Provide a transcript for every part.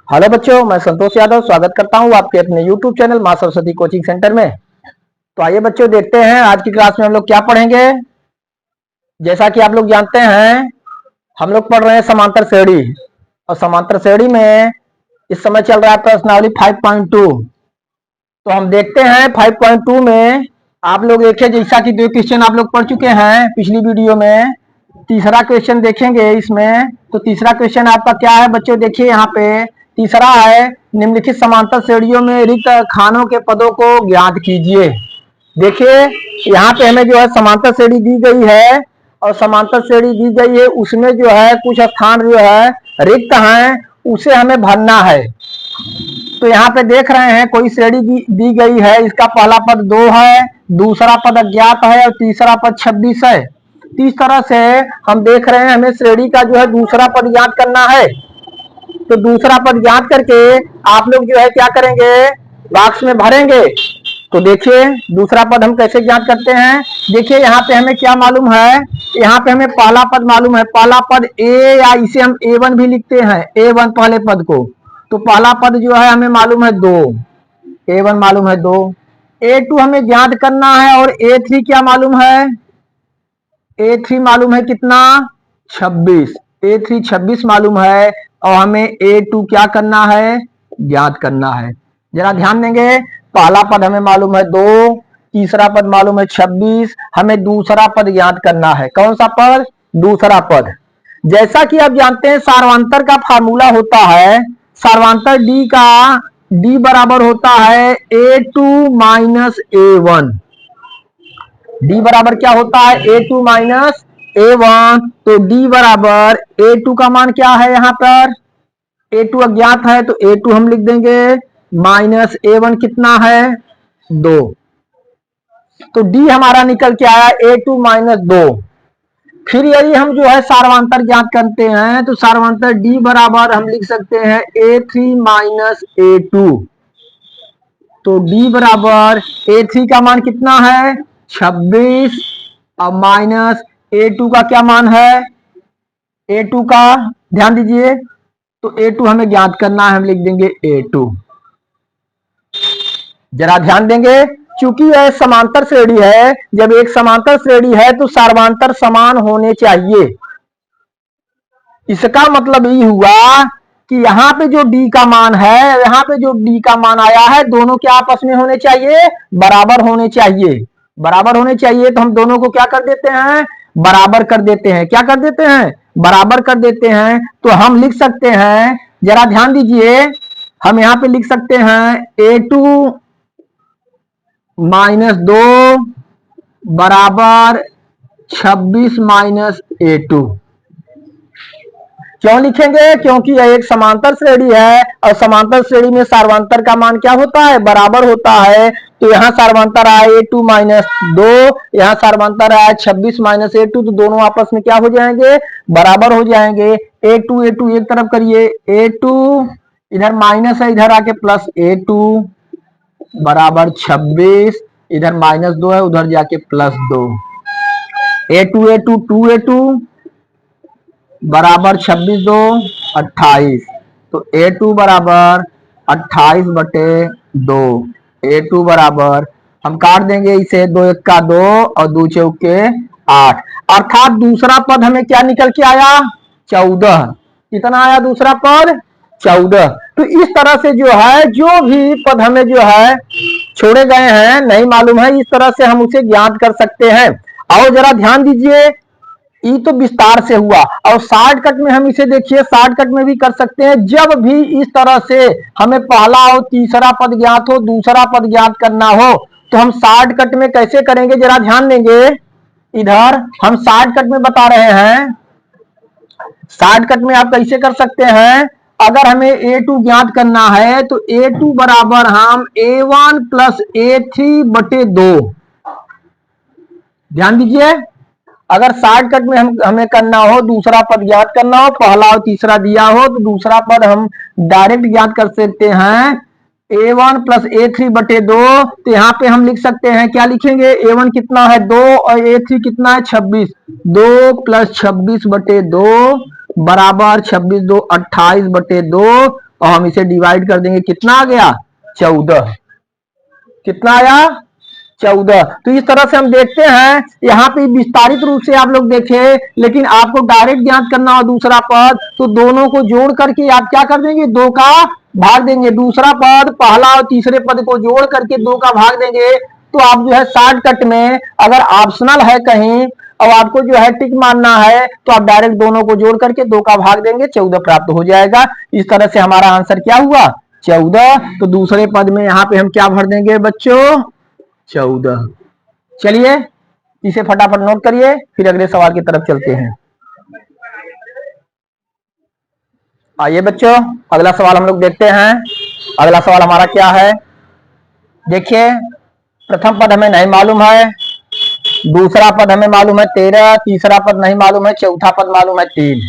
Hello बच्चों, मैं संतोष यादव स्वागत करता हूं आपके अपने YouTube चैनल मां सरस्वती कोचिंग सेंटर में। तो आइए बच्चों, देखते हैं आज की क्लास में हम लोग क्या पढ़ेंगे। जैसा कि आप लोग जानते हैं, हम लोग पढ़ रहे हैं समांतर श्रेणी, और समांतर श्रेणी में इस समय चल रहा है प्रश्नावली 5.2। तो हम देखते हैं 5.2 में आप लोग देखें, जैसा कि 2 क्वेश्चन आप लोग पढ़ चुके हैं पिछली वीडियो में। तीसरा क्वेश्चन देखेंगे इसमें। तो तीसरा क्वेश्चन आपका क्या है बच्चों, देखिए यहाँ पे तीसरा है, निम्नलिखित समांतर श्रेणियों में रिक्त खानों के पदों को ज्ञात कीजिए। देखिए यहाँ पे हमें जो है समांतर श्रेणी दी गई है, और समांतर श्रेणी दी गई है उसमें जो है कुछ स्थान जो है रिक्त हैं, उसे हमें भरना है। तो यहाँ पे देख रहे हैं कोई श्रेणी दी गई है, इसका पहला पद 2 है, दूसरा पद अज्ञात है और तीसरा पद 26 है। तो इस तरह से हम देख रहे हैं हमें श्रेणी का जो है दूसरा पद ज्ञात करना है। तो दूसरा पद ज्ञात करके आप लोग जो है क्या करेंगे, बॉक्स में भरेंगे। तो देखिए दूसरा पद हम कैसे ज्ञात करते हैं। देखिए यहाँ पे हमें क्या मालूम है, यहाँ पे हमें पहला पद मालूम है, पहला पद ए, या इसे हम A1 भी लिखते हैं, A1 पहले पद को। तो पहला पद जो है हमें मालूम है 2, A1 मालूम है 2। A2 हमें ज्ञात करना है, और A3 क्या मालूम है, A3 मालूम है कितना, 26। A3 26 मालूम है, और हमें A2 क्या करना है, ज्ञात करना है। जरा ध्यान देंगे, पहला पद हमें मालूम है 2, तीसरा पद मालूम है 26, हमें दूसरा पद ज्ञात करना है। कौन सा पद, दूसरा पद। जैसा कि आप जानते हैं सार्वंतर का फार्मूला होता है, सार्वंतर D बराबर होता है A2 माइनस A1। D बराबर क्या होता है, A2 माइनस A1। तो D बराबर A2 का मान क्या है, यहाँ पर A2 अज्ञात है, तो A2 हम लिख देंगे, माइनस A1 कितना है, 2। तो D हमारा निकल के आया A2 माइनस 2। फिर यही हम जो है सार्वंतर ज्ञात करते हैं, तो सार्वंतर D बराबर हम लिख सकते हैं A3 माइनस A2। तो D बराबर A3 का मान कितना है, 26, और माइनस A2 का क्या मान है, A2 का ध्यान दीजिए। तो A2 हमें ज्ञात करना है, हम लिख देंगे A2। जरा ध्यान देंगे, चूंकि यह समांतर श्रेणी है, जब एक समांतर श्रेणी है तो सार्वंतर समान होने चाहिए। इसका मतलब ये हुआ कि यहाँ पे जो D का मान है, यहाँ पे जो D का मान आया है, दोनों क्या आपस में होने चाहिए, बराबर होने चाहिए। बराबर होने चाहिए, तो हम दोनों को क्या कर देते हैं, बराबर कर देते हैं। क्या कर देते हैं, बराबर कर देते हैं। तो हम लिख सकते हैं, जरा ध्यान दीजिए, हम यहाँ पे लिख सकते हैं A2 माइनस 2 बराबर 26 माइनस A2। क्यों लिखेंगे, क्योंकि यह एक समांतर श्रेणी है, और समांतर श्रेणी में सार्वंतर का मान क्या होता है, बराबर होता है। तो यहाँ सार्वंतर आया A2 माइनस 2, यहाँ सार्वंतर आया 26 माइनस A2, तो दोनों आपस में क्या हो जाएंगे, बराबर हो जाएंगे। A2 एक तरफ करिए, A2 इधर माइनस है, इधर आके प्लस A2 बराबर 26, इधर माइनस 2 है, उधर जाके प्लस 2। A2 2A2 बराबर 26 2 28। तो A2 बराबर 28 बटे 2। A2 बराबर, हम काट देंगे इसे, 2 1 का 2 और 2 चौके 8, अर्थात दूसरा पद हमें क्या निकल के आया, 14। कितना आया दूसरा पद, 14। तो इस तरह से जो है, जो भी पद हमें जो है छोड़े गए हैं, नहीं मालूम है, इस तरह से हम उसे ज्ञात कर सकते हैं। और जरा ध्यान दीजिए, ये तो विस्तार से हुआ, और शॉर्टकट में हम इसे देखिए, शॉर्टकट में भी कर सकते हैं। जब भी इस तरह से हमें पहला और तीसरा पद ज्ञात हो, दूसरा पद ज्ञात करना हो, तो हम शॉर्टकट में कैसे करेंगे, जरा ध्यान देंगे। इधर हम शॉर्टकट में बता रहे हैं, शॉर्टकट में आप कैसे कर सकते हैं। अगर हमें A2 ज्ञात करना है, तो A2 बराबर हम A1 प्लस A3 बटे 2। ध्यान दीजिए, अगर शॉर्टकट में हमें करना हो, दूसरा पद ज्ञात करना हो, पहला और तीसरा दिया हो, तो दूसरा पद हम डायरेक्ट ज्ञात कर सकते हैं, A1 प्लस A3 बटे 2। तो यहाँ पे हम लिख सकते हैं, क्या लिखेंगे, A1 कितना है 2 और A3 कितना है 26। 2 प्लस 26 बटे 2 बराबर 26 2 28 बटे 2। और हम इसे डिवाइड कर देंगे, कितना आ गया 14। कितना आया 14। तो इस तरह से हम देखते हैं, यहाँ पे विस्तारित रूप से आप लोग देखें, लेकिन आपको डायरेक्ट ज्ञात करना हो दूसरा पद, तो दोनों को जोड़ करके आप क्या कर देंगे, 2 का भाग देंगे। दूसरा पद पहला और तीसरे पद को जोड़ करके 2 का भाग देंगे। तो आप जो है शॉर्टकट में, अगर ऑप्शनल है कहीं और आपको जो है टिक मारना है, तो आप डायरेक्ट दोनों को जोड़ करके 2 का भाग देंगे, 14 प्राप्त हो जाएगा। इस तरह से हमारा आंसर क्या हुआ 14। तो दूसरे पद में यहाँ पे हम क्या भर देंगे बच्चों 14। चलिए इसे फटाफट नोट करिए, फिर अगले सवाल की तरफ चलते हैं। आइए बच्चों अगला सवाल हम लोग देखते हैं। अगला सवाल हमारा क्या है, देखिए प्रथम पद हमें नहीं मालूम है, दूसरा पद हमें मालूम है 13, तीसरा पद नहीं मालूम है, चौथा पद मालूम है 3।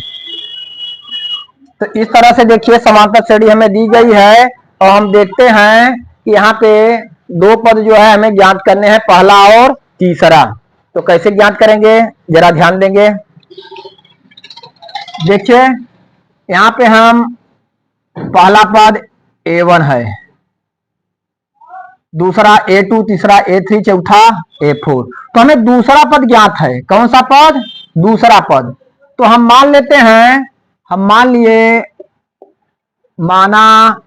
तो इस तरह से देखिए समांतर श्रेणी हमें दी गई है और हम देखते हैं कि यहाँ पे 2 पद जो है हमें ज्ञात करने हैं, पहला और तीसरा। तो कैसे ज्ञात करेंगे जरा ध्यान देंगे। देखिए यहाँ पे हम पहला पद A1 है, दूसरा A2, तीसरा A3, चौथा A4। तो हमें दूसरा पद ज्ञात है, कौन सा पद दूसरा पद। तो हम मान लेते हैं, हम मान लिए, माना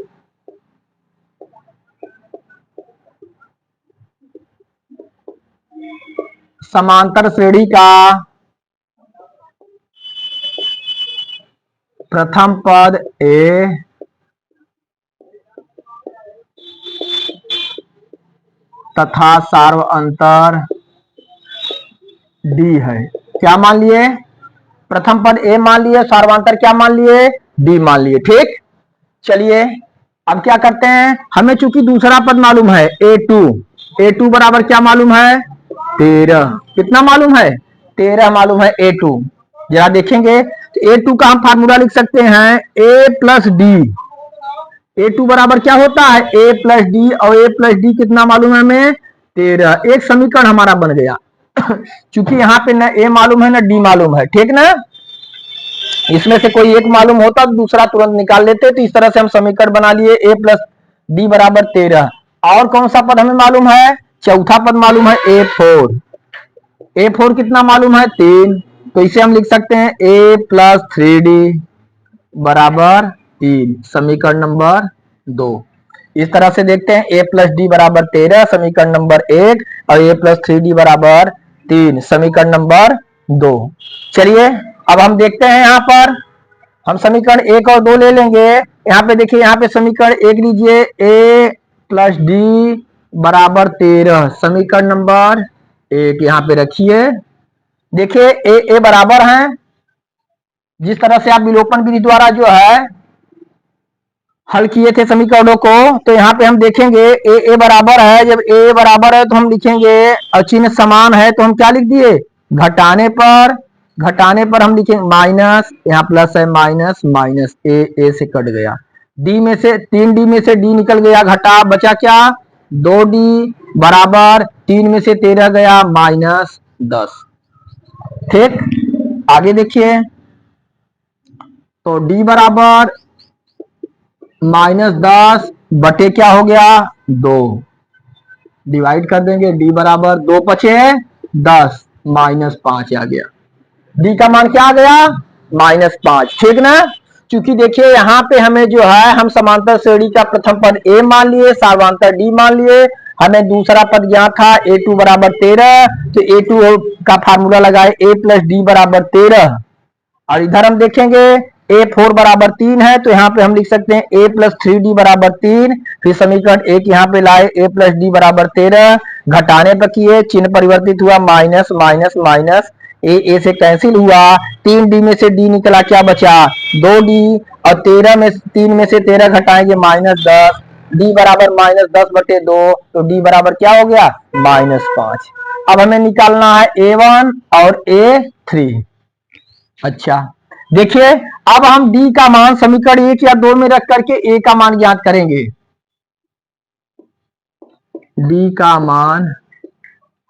समांतर श्रेणी का प्रथम पद A तथा सार्वअंतर D है। क्या मान लिए, प्रथम पद A मान लिए, सार्वअंतर क्या मान लिए D मान लिए। ठीक, चलिए अब क्या करते हैं, हमें चूंकि दूसरा पद मालूम है A2 बराबर क्या मालूम है 13। कितना मालूम है 13 मालूम है A2। जरा देखेंगे तो A2 का हम फार्मूला लिख सकते हैं A प्लस डी। A2 बराबर क्या होता है A प्लस डी, और A प्लस डी कितना मालूम है हमें 13। एक समीकरण हमारा बन गया। चूंकि यहाँ पे ना A मालूम है ना D मालूम है, ठीक ना, इसमें से कोई एक मालूम होता तो दूसरा तुरंत निकाल लेते। तो इस तरह से हम समीकरण बना लिए A प्लस डी बराबर 13। और कौन सा पद हमें मालूम है, चौथा पद मालूम है A4 कितना मालूम है 3। तो इसे हम लिख सकते हैं A प्लस 3D बराबर 3, समीकरण नंबर 2। इस तरह से देखते हैं A प्लस डी बराबर 13 समीकरण नंबर 1, और A प्लस 3D बराबर 3 समीकरण नंबर 2। चलिए अब हम देखते हैं, यहाँ पर हम समीकरण 1 और 2 ले लेंगे। यहाँ पे देखिए, यहाँ पे समीकरण 1 लीजिए A प्लस डी बराबर 13 समीकरण नंबर 1 यहाँ पे रखिए। देखिए ए बराबर है, जिस तरह से आप विलोपन विधि द्वारा जो है हल किए थे समीकरणों को, तो यहाँ पे हम देखेंगे ए बराबर है। जब ए बराबर है तो हम लिखेंगे, और चिन्ह समान है तो हम क्या लिख दिए, घटाने पर हम लिखेंगे माइनस, यहाँ प्लस है माइनस माइनस, ए से कट गया, डी में से 3D में से डी निकल गया, घटा बचा क्या 2D बराबर 3 में से 13 गया -10। ठीक, आगे देखिए, तो D बराबर -10 बटे क्या हो गया 2, डिवाइड कर देंगे, D बराबर 2 पचे 10 -5 आ गया। D का मान क्या आ गया -5। ठीक ना, क्योंकि देखिए यहाँ पे हमें जो है, हम समांतर श्रेणी का प्रथम पद A मान लिए, सार्वअंतर D मान लिए, हमें दूसरा पद ज्ञात था A2 बराबर 13। तो A2 का फार्मूला लगाए A प्लस डी बराबर 13, और इधर हम देखेंगे A4 बराबर 3 है, तो यहाँ पे हम लिख सकते हैं A प्लस 3D बराबर 3। फिर समीकरण 1 यहाँ पे लाए A प्लस डी बराबर 13, घटाने पर किए, चिन्ह परिवर्तित हुआ माइनस माइनस माइनस, ए से कैंसिल हुआ, 3D में से D निकला, क्या बचा 2D, और 13 में 3 में से 13 घटाएंगे -10, D बराबर -10 बटे 2, तो D बराबर क्या हो गया -5। अब हमें निकालना है A1 और A3। अच्छा देखिए, अब हम D का मान समीकरण 1 या 2 में रख करके A का मान ज्ञात करेंगे। D का मान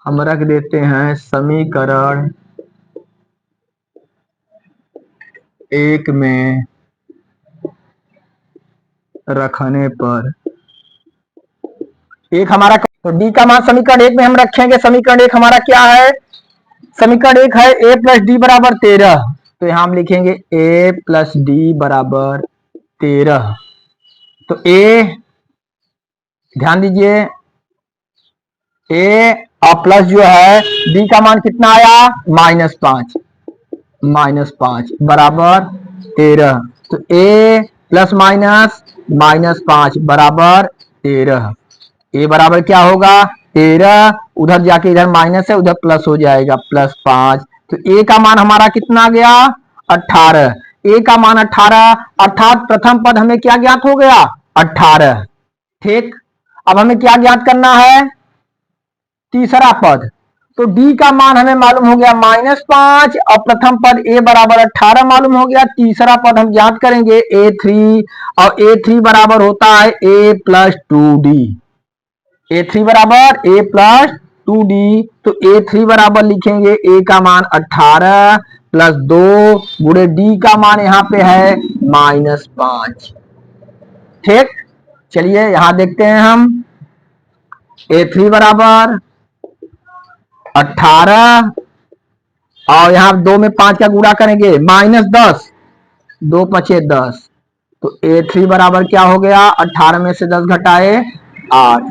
हम रख देते हैं समीकरण 1 में रखने पर एक हमारा, तो डी का मान समीकरण एक में हम रखेंगे। समीकरण एक हमारा क्या है? समीकरण एक है ए प्लस डी बराबर 13। तो यहां हम लिखेंगे ए प्लस डी बराबर 13। तो ए, ध्यान दीजिए, ए और प्लस जो है डी का मान कितना आया? -5, -5 बराबर 13। तो ए प्लस माइनस -5 बराबर 13। ए बराबर क्या होगा? 13, उधर जाके इधर माइनस है, उधर प्लस हो जाएगा, +5। तो ए का मान हमारा कितना गया? 18। ए का मान 18, अर्थात प्रथम पद हमें क्या ज्ञात हो गया? 18। ठीक, अब हमें क्या ज्ञात करना है? तीसरा पद। तो डी का मान हमें मालूम हो गया -5 और प्रथम पद ए बराबर 18 मालूम हो गया। तीसरा पद हम ज्ञात करेंगे A3, और A3 बराबर होता है a प्लस 2d। A3 बराबर a प्लस 2d। तो A3 बराबर लिखेंगे a का मान 18 प्लस 2 गुणे d का मान यहाँ पे है -5। ठीक, चलिए यहां देखते हैं हम। A3 बराबर 18 और यहाँ 2 में 5 का गुणा करेंगे, -10, 2 पचे 10। तो A3 बराबर क्या हो गया? 18 में से 10 घटाए 8।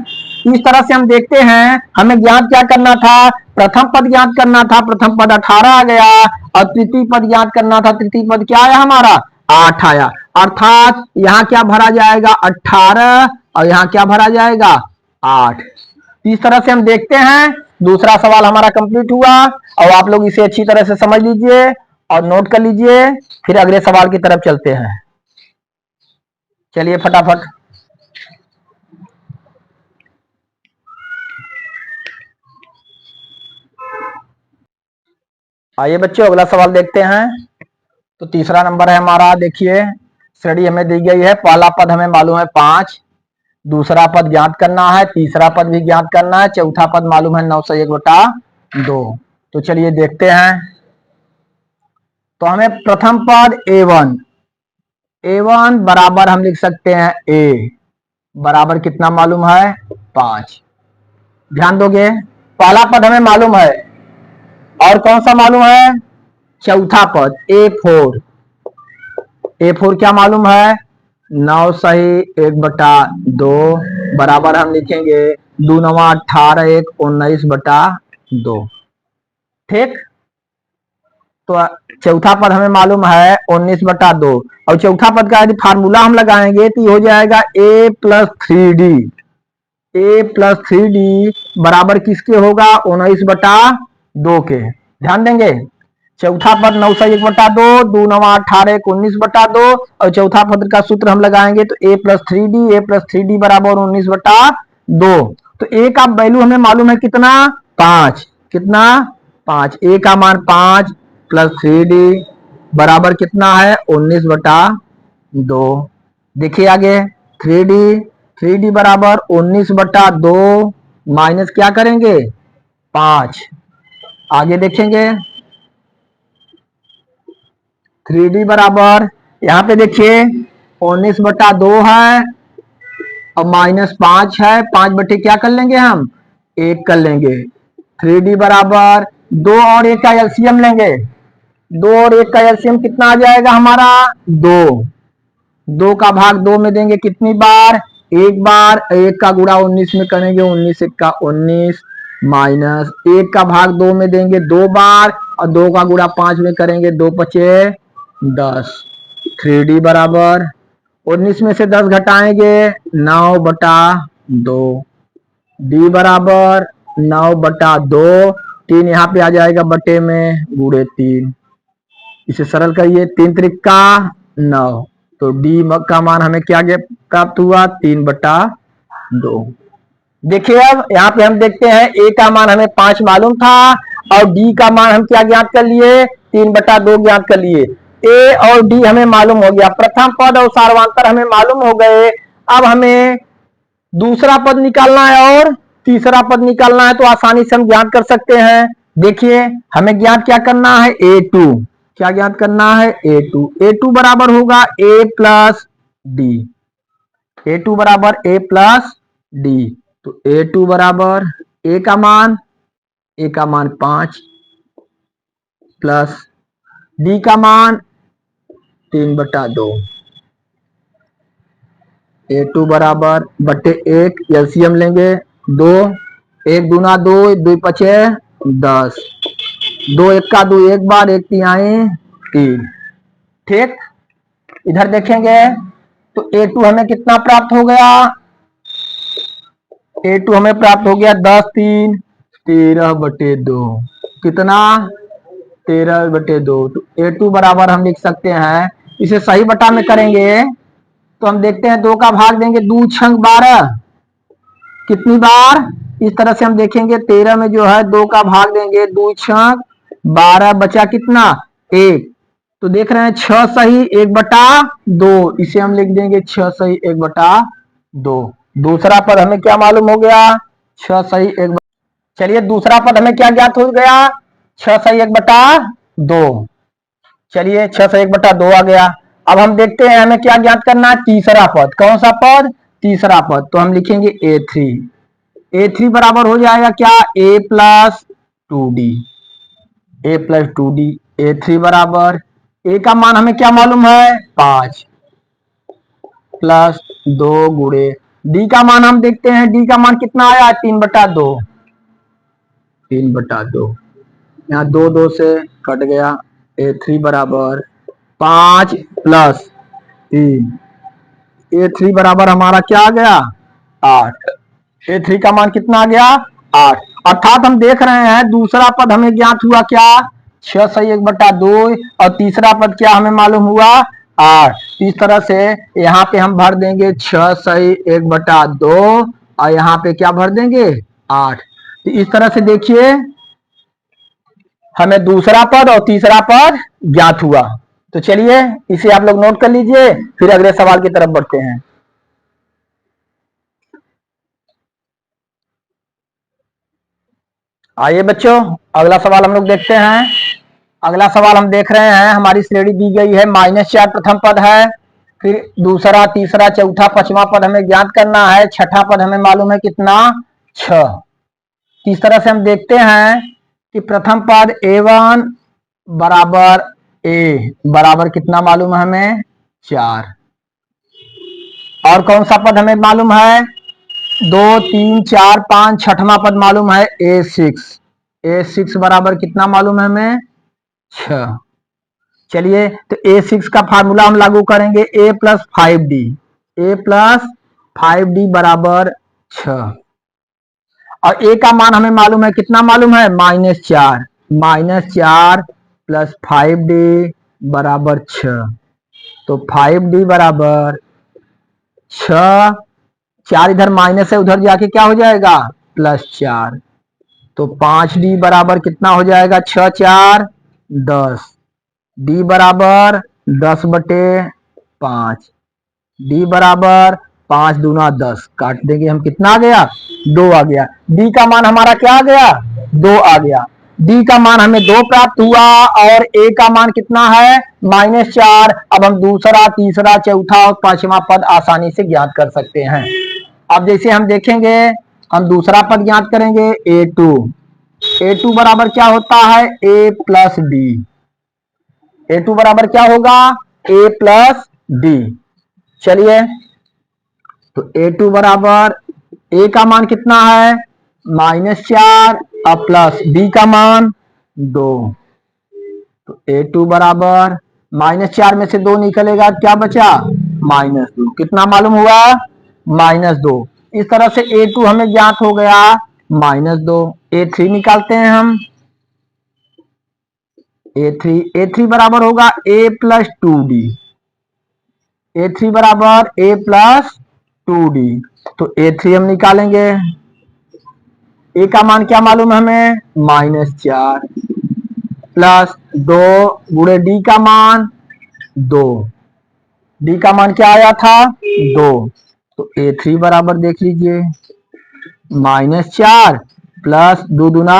इस तरह से हम देखते हैं, हमें ज्ञात क्या करना था? प्रथम पद ज्ञात करना था, प्रथम पद 18 आ गया, और तृतीय पद ज्ञात करना था, तृतीय पद क्या आया हमारा? 8 आया। अर्थात यहाँ क्या भरा जाएगा? 18, और यहाँ क्या भरा जाएगा? 8। इस तरह से हम देखते हैं। दूसरा सवाल हमारा कंप्लीट हुआ, और आप लोग इसे अच्छी तरह से समझ लीजिए और नोट कर लीजिए, फिर अगले सवाल की तरफ चलते हैं। चलिए फटाफट। आइए बच्चों अगला सवाल देखते हैं। तो तीसरा नंबर है हमारा, देखिए श्रेणी हमें दी गई है। पहला पद हमें मालूम है 5, दूसरा पद ज्ञात करना है, तीसरा पद भी ज्ञात करना है, चौथा पद मालूम है 9 से 1/2। तो चलिए देखते हैं। तो हमें प्रथम पद A1 बराबर हम लिख सकते हैं a बराबर कितना मालूम है? 5। ध्यान दोगे, पहला पद हमें मालूम है, और कौन सा मालूम है? चौथा पद A4 क्या मालूम है? 9 सही 1/2 बराबर हम लिखेंगे 2 9 18 1 19/2। ठीक, तो चौथा पद हमें मालूम है 19/2, और चौथा पद का यदि फार्मूला हम लगाएंगे तो हो जाएगा a प्लस 3d बराबर किसके होगा? 19/2 के। ध्यान देंगे, चौथा पद 9 से 1/2, 2 9 18 1 19/2, और चौथा पद का सूत्र हम लगाएंगे तो a प्लस 3d बराबर 19/2। तो a का वैल्यू हमें मालूम है कितना? 5। कितना? 5। a का मान 5 प्लस 3d बराबर कितना है? 19/2। देखिए आगे, 3d बराबर 19/2 माइनस क्या करेंगे? 5। आगे देखेंगे, 3d बराबर, यहाँ पे देखिए 19/2 है और -5 है, 5 बटे क्या कर लेंगे हम? 1 कर लेंगे। 3d बराबर 2 और 1 का एलसीएम लेंगे, 2 और 1 का एलसीएम कितना आ जाएगा हमारा? 2। 2 का भाग 2 में देंगे कितनी बार? 1 बार। 1 का गुणा 19 में करेंगे, 19 1 का 19, माइनस 1 का भाग 2 में देंगे 2 बार, और 2 का गुणा 5 में करेंगे, 2 पचे 10। 3d बराबर 19 में से 10 घटाएंगे 9/2। d बराबर 9/2, 3 यहाँ पे आ जाएगा बटे में, गुणे 3। इसे सरल करिए, 3 त्रिका 9। तो d का मान हमें क्या प्राप्त हुआ? 3/2। देखिए अब यहाँ पे हम देखते हैं, a का मान हमें 5 मालूम था, और d का मान हम क्या ज्ञात कर लिए? 3/2 ज्ञात कर लिए। a और d हमें मालूम हो गया, प्रथम पद और सार्वधातुक हमें मालूम हो गए। अब हमें दूसरा पद निकालना है और तीसरा पद निकालना है, तो आसानी से हम ज्ञात कर सकते हैं। देखिए हमें ज्ञात क्या करना है? a2। क्या ज्ञात करना है? a2 बराबर होगा a plus d। A two बराबर ए प्लस डी। तो ए टू बराबर ए का मान 5 प्लस डी का मान 3/2। ए टू बराबर बट्टे 1 एलसीएम लेंगे 2, 1 दूना 2, 2 पचे 10, 2 1 2 एक बार 1 तिहाई 3। ठीक, इधर देखेंगे तो ए टू हमें कितना प्राप्त हो गया, ए टू हमें प्राप्त हो गया 10 3 13/2। कितना 13/2। तो ए टू बराबर हम लिख सकते हैं, इसे सही बटा में करेंगे तो हम देखते हैं 2 का भाग देंगे 2 छंग 12, कितनी बार, इस तरह से हम देखेंगे 13 में जो है 2 का भाग देंगे 2 छंग 12, बचा कितना 1। तो देख रहे हैं 6 सही 1/2, इसे हम लिख देंगे 6 सही 1/2। दूसरा पद हमें क्या मालूम हो गया, 6 सही 1। चलिए दूसरा पद हमें क्या ज्ञात हो गया, 6 सही 1/2। चलिए 6 सही 1/2 आ गया। अब हम देखते हैं हमें क्या ज्ञात करना है, तीसरा पद। कौन सा पद, तीसरा पद। तो हम लिखेंगे a3। a3 बराबर हो जाएगा क्या, a plus 2d। a plus 2d। a3 बराबर a का मान हमें क्या मालूम है 5 प्लस 2 गुणे d का मान हम देखते हैं, d का मान कितना आया 3/2। 3/2 यहाँ 2 2 से कट गया। a3 बराबर 5 प्लस 3। a3 बराबर हमारा क्या आ गया 8। a3 का मान कितना आ गया 8। अर्थात हम देख रहे हैं दूसरा पद हमें ज्ञात हुआ क्या 6 सही 1/2 और तीसरा पद क्या हमें मालूम हुआ 8। इस तरह से यहाँ पे हम भर देंगे 6 सही 1/2 और यहाँ पे क्या भर देंगे 8। तो इस तरह से देखिए हमें दूसरा पद और तीसरा पद ज्ञात हुआ। तो चलिए इसे आप लोग नोट कर लीजिए, फिर अगले सवाल की तरफ बढ़ते हैं। आइए बच्चों अगला सवाल हम लोग देखते हैं। अगला सवाल हम देख रहे हैं, हमारी श्रेणी दी गई है -4 प्रथम पद है, फिर दूसरा तीसरा चौथा पांचवा पद हमें ज्ञात करना है, छठा पद हमें मालूम है कितना 6। इस तरह से हम देखते हैं कि प्रथम पद a1 बराबर a बराबर कितना मालूम है हमें 4। और कौन सा पद हमें मालूम है 2 3 4 5, छठवां पद मालूम है a6। a6 बराबर कितना मालूम है हमें 6। चलिए तो a6 का फार्मूला हम लागू करेंगे a plus 5d। a plus 5d बराबर 6 और a का मान हमें मालूम है कितना मालूम है -4। -4 प्लस 5d बराबर 6। तो 5d बराबर 6, 4 इधर माइनस है उधर जाके क्या हो जाएगा +4। तो 5d बराबर कितना हो जाएगा 6 4 10। d बराबर 10/5। d बराबर 5 दूना 10, काट देंगे हम कितना आ गया 2 आ गया। d का मान हमारा क्या आ गया 2 आ गया। d का मान हमें 2 प्राप्त हुआ और a का मान कितना है -4। अब हम दूसरा तीसरा चौथा और पांचवा पद आसानी से ज्ञात कर सकते हैं। अब जैसे हम देखेंगे हम दूसरा पद ज्ञात करेंगे a2। a2 बराबर क्या होता है a प्लस डी। a2 बराबर क्या होगा a प्लस डी। चलिए तो a2 बराबर a का मान कितना है -4 और प्लस d का मान 2। तो a2 बराबर -4 में से 2 निकलेगा क्या बचा -2। कितना मालूम हुआ -2। इस तरह से a2 हमें ज्ञात हो गया -2। a3 निकालते हैं हम। a3 बराबर होगा a प्लस 2d। a3 बराबर a प्लस 2d। तो a3 हम निकालेंगे, a का मान क्या मालूम है हमें -4 प्लस 2 गुणे d का मान 2। d का मान क्या आया था 2। तो a3 बराबर देख लीजिए -4 प्लस 2 दूना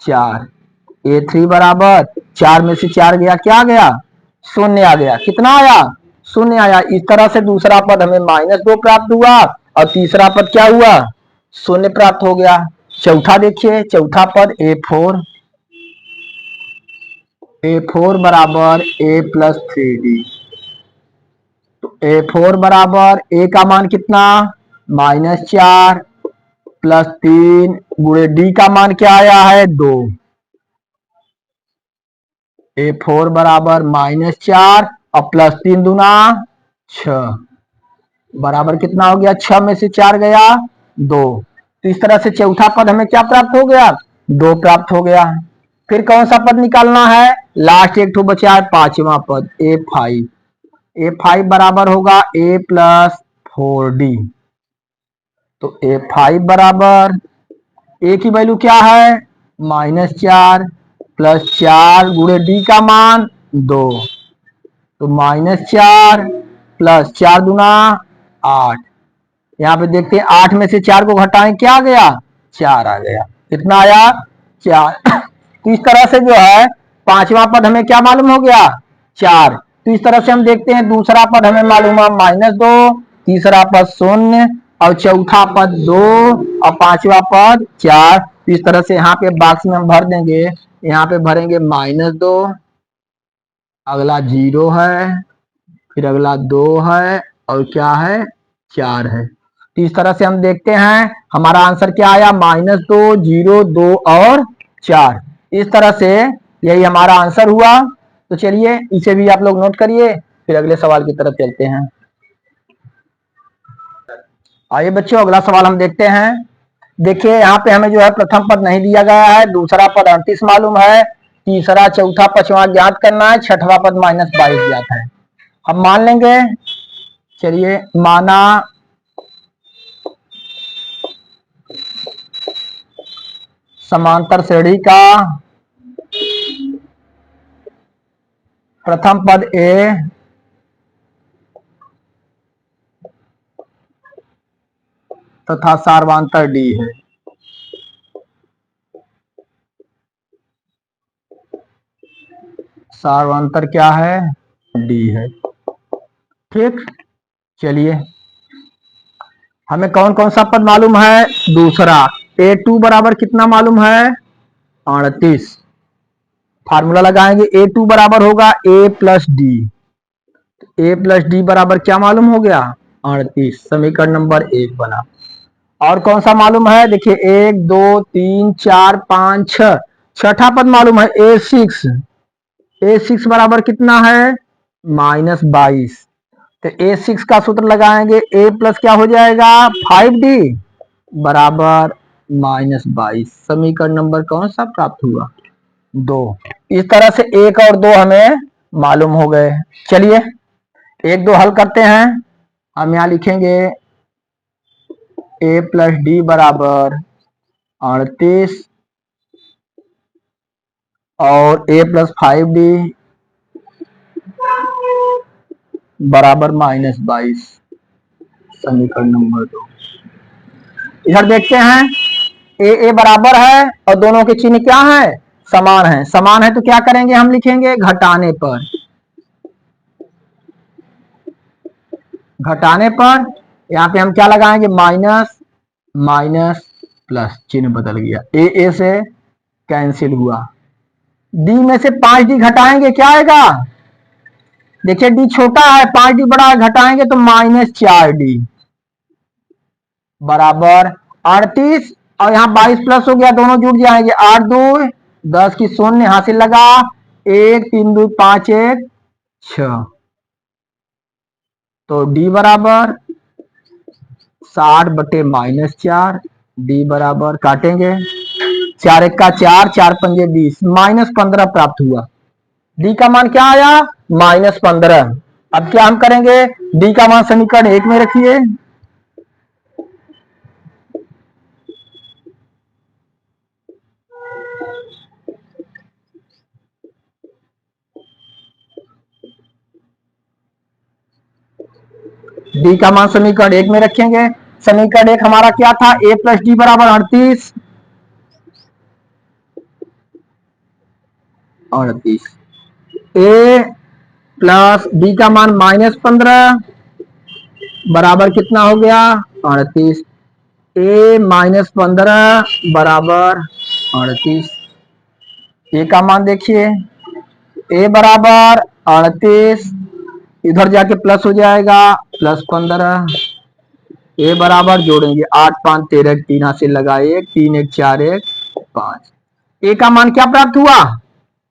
4। a3 बराबर 4 में से 4 गया क्या आ गया 0 आ गया। कितना आया शून्य आया। इस तरह से दूसरा पद हमें -2 प्राप्त हुआ और तीसरा पद क्या हुआ, शून्य प्राप्त हो गया। चौथा देखिए, चौथा पद A4, A4 बराबर A प्लस 3D। तो A4 बराबर A का मान कितना, -4 प्लस 3 गुणे D का मान क्या आया है, 2। A4 बराबर -4 और प्लस 3 दूना 6 बराबर कितना हो गया, 6 में से 4 गया 2। तो इस तरह से चौथा पद हमें क्या प्राप्त हो गया, 2 प्राप्त हो गया। फिर कौन सा पद निकालना है, लास्ट एक ठो बचा है, पांचवा पद A5। A5 बराबर होगा A प्लस 4D। तो A5 बराबर A की वैल्यू क्या है, -4 प्लस 4 गुणे D का मान 2। तो -4 प्लस 4 दूना 8। यहाँ पे देखते हैं 8 में से 4 को घटाएं, क्या आ गया, 4 आ गया। कितना आया, 4। तो इस तरह से जो है पांचवा पद हमें क्या मालूम हो गया, 4। तो इस तरह से हम देखते हैं दूसरा पद हमें मालूम है -2, तीसरा पद 0 और चौथा पद 2 और पांचवा पद 4। तो इस तरह से यहाँ पे बॉक्स में हम भर देंगे, यहाँ पे भरेंगे -2, अगला 0 है, फिर अगला 2 है और क्या है, 4 है। तो इस तरह से हम देखते हैं हमारा आंसर क्या आया, -2, 0, 2 और 4। इस तरह से यही हमारा आंसर हुआ। तो चलिए इसे भी आप लोग नोट करिए, फिर अगले सवाल की तरफ चलते हैं। आइए बच्चों, अगला सवाल हम देखते हैं। देखिए यहाँ पे हमें जो है प्रथम पद नहीं दिया गया है, दूसरा पद 38 मालूम है, तीसरा चौथा पांचवा ज्ञात करना है, छठवां पद -22 ज्ञात है। हम मान लेंगे, चलिए माना समांतर श्रेणी का प्रथम पद A तथा सार्वांतर D है। सार्वांतर क्या है, D है। ठीक, चलिए हमें कौन कौन सा पद मालूम है, दूसरा A2 बराबर कितना मालूम है, 38। फार्मूला लगाएंगे, A2 बराबर होगा A plus D. A plus D बराबर क्या मालूम हो गया, 38। समीकरण नंबर 1 बना। और कौन सा मालूम है, देखिए 1 2 3 4 5 6, छठा पद मालूम है A6। A6 बराबर कितना है, -22। तो A6 का सूत्र लगाएंगे, A प्लस क्या हो जाएगा, 5D बराबर -22। समीकरण नंबर कौन सा प्राप्त हुआ, 2। इस तरह से 1 और 2 हमें मालूम हो गए। चलिए 1 2 हल करते हैं। हम यहाँ लिखेंगे A प्लस डी बराबर 38 और A प्लस 5D बराबर -22। समीकरण नंबर 2। इधर देखते हैं ए बराबर है और दोनों के चिन्ह क्या है, समान है। समान है तो क्या करेंगे, हम लिखेंगे घटाने पर। घटाने पर यहाँ पे हम क्या लगाएंगे, माइनस माइनस प्लस, चिन्ह बदल गया, ए से कैंसिल हुआ। डी में से 5D घटाएंगे, क्या आएगा, देखिए डी छोटा है, 5D बड़ा है, घटाएंगे तो -4D बराबर 38 और यहाँ 22 प्लस हो गया, दोनों जुड़ जाएंगे, 8 2 10 की शून्य हासिल लगा, 1 3 2 5 1 6। तो डी बराबर 60 बटे -4, डी बराबर काटेंगे, 4 1 का 4, 4 पंजे 20, -15 प्राप्त हुआ। डी का मान क्या आया, -15। अब क्या हम करेंगे, डी का मान समीकरण 1 में रखिए। डी का मान समीकरण 1 में रखेंगे। समीकरण 1 हमारा क्या था, A प्लस डी बराबर 38। 38 A प्लस डी का मान -15 बराबर कितना हो गया 38। ए -15 बराबर 38। ए का मान देखिए, ए बराबर 38, इधर जाके प्लस हो जाएगा +15। ए बराबर जोड़ेंगे 8 5 13 3 हाथ से लगा 1 3 1 4 1 5। ए का मान क्या प्राप्त हुआ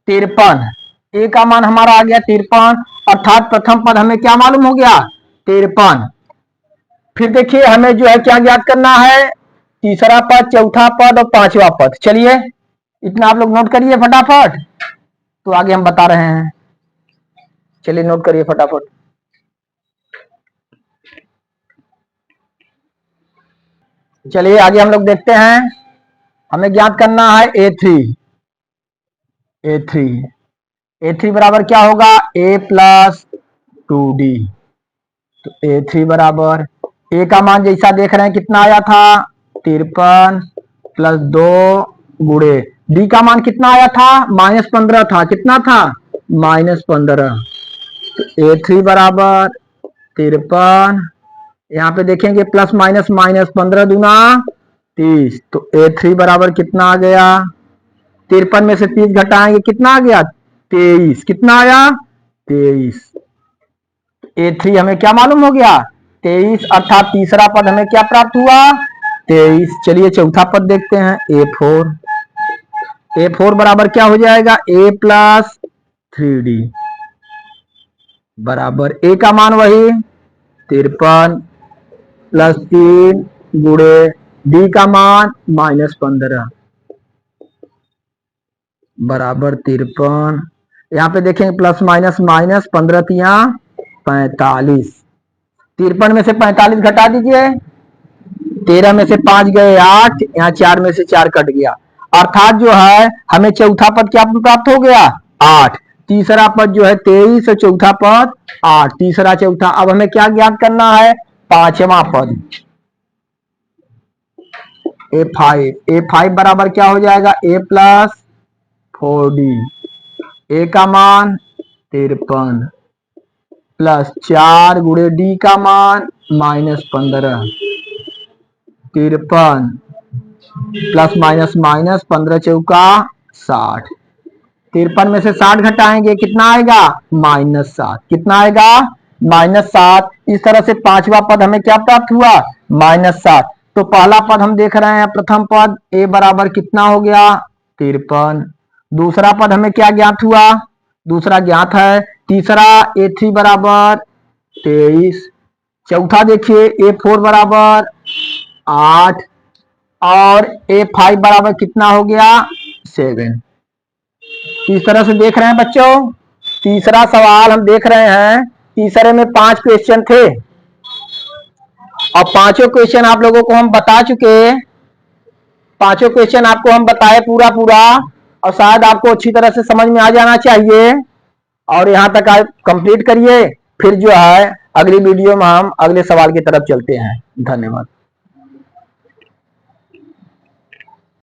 53। ए का मान हमारा आ गया 53, अर्थात प्रथम पद हमें क्या मालूम हो गया 53। फिर देखिए हमें जो है क्या ज्ञात करना है, तीसरा पद, चौथा पद और पांचवा पद। चलिए इतना आप लोग नोट करिए फटाफट, तो आगे हम बता रहे हैं। चलिए नोट करिए फटाफट। चलिए आगे हम लोग देखते हैं। हमें ज्ञात करना है A3। A3 बराबर क्या होगा A + 2D। तो A3 बराबर ए का मान जैसा देख रहे हैं कितना आया था 53 + 2 गुणे डी का मान कितना आया था -15 था। कितना था -15। तो A3 बराबर 53, यहाँ पे देखेंगे प्लस माइनस माइनस 15 दूना 30। तो A3 बराबर कितना आ गया 53 में से 30 घटाएंगे कितना आ गया 23। कितना आया 23। A3 हमें क्या मालूम हो गया 23, अर्थात तीसरा पद हमें क्या प्राप्त हुआ 23। चलिए चौथा पद देखते हैं A4। A4 बराबर क्या हो जाएगा A + 3D बराबर ए का मान वही 53 + 3 गुणे डी का मान -15 बराबर 53। यहाँ पे देखेंगे प्लस माइनस माइनस 15 तिया 45। 53 में से 45 घटा दीजिए, 13 में से 5 गए 8, यहाँ 4 में से 4 कट गया, अर्थात जो है हमें चौथा पद क्या प्राप्त हो गया 8। तीसरा पद जो है 23 और चौथा पद 8, तीसरा चौथा। अब हमें क्या ज्ञात करना है पांचवा पद A5 बराबर क्या हो जाएगा A + 4D। ए का मान 53 प्लस 4 गुणे डी का मान -15। 53 प्लस माइनस माइनस 15 चौका 60। 53 में से 60 घटाएंगे कितना आएगा -7। कितना आएगा -7। इस तरह से पांचवा पद हमें क्या प्राप्त हुआ -7। तो पहला पद हम देख रहे हैं, प्रथम पद ए बराबर कितना हो गया 53। दूसरा पद हमें क्या ज्ञात हुआ, दूसरा ज्ञात है। तीसरा A3 बराबर 23। चौथा देखिए A4 बराबर 8 और A5 बराबर कितना हो गया 7। इस तरह से देख रहे हैं बच्चों। तीसरा सवाल हम देख रहे हैं, तीसरे में 5 क्वेश्चन थे और पांचों क्वेश्चन आप लोगों को हम बता चुके। पांचों क्वेश्चन आपको हम बताए पूरा पूरा, और शायद आपको अच्छी तरह से समझ में आ जाना चाहिए। और यहाँ तक आप कंप्लीट करिए, फिर जो है अगली वीडियो में हम अगले सवाल की तरफ चलते हैं। धन्यवाद।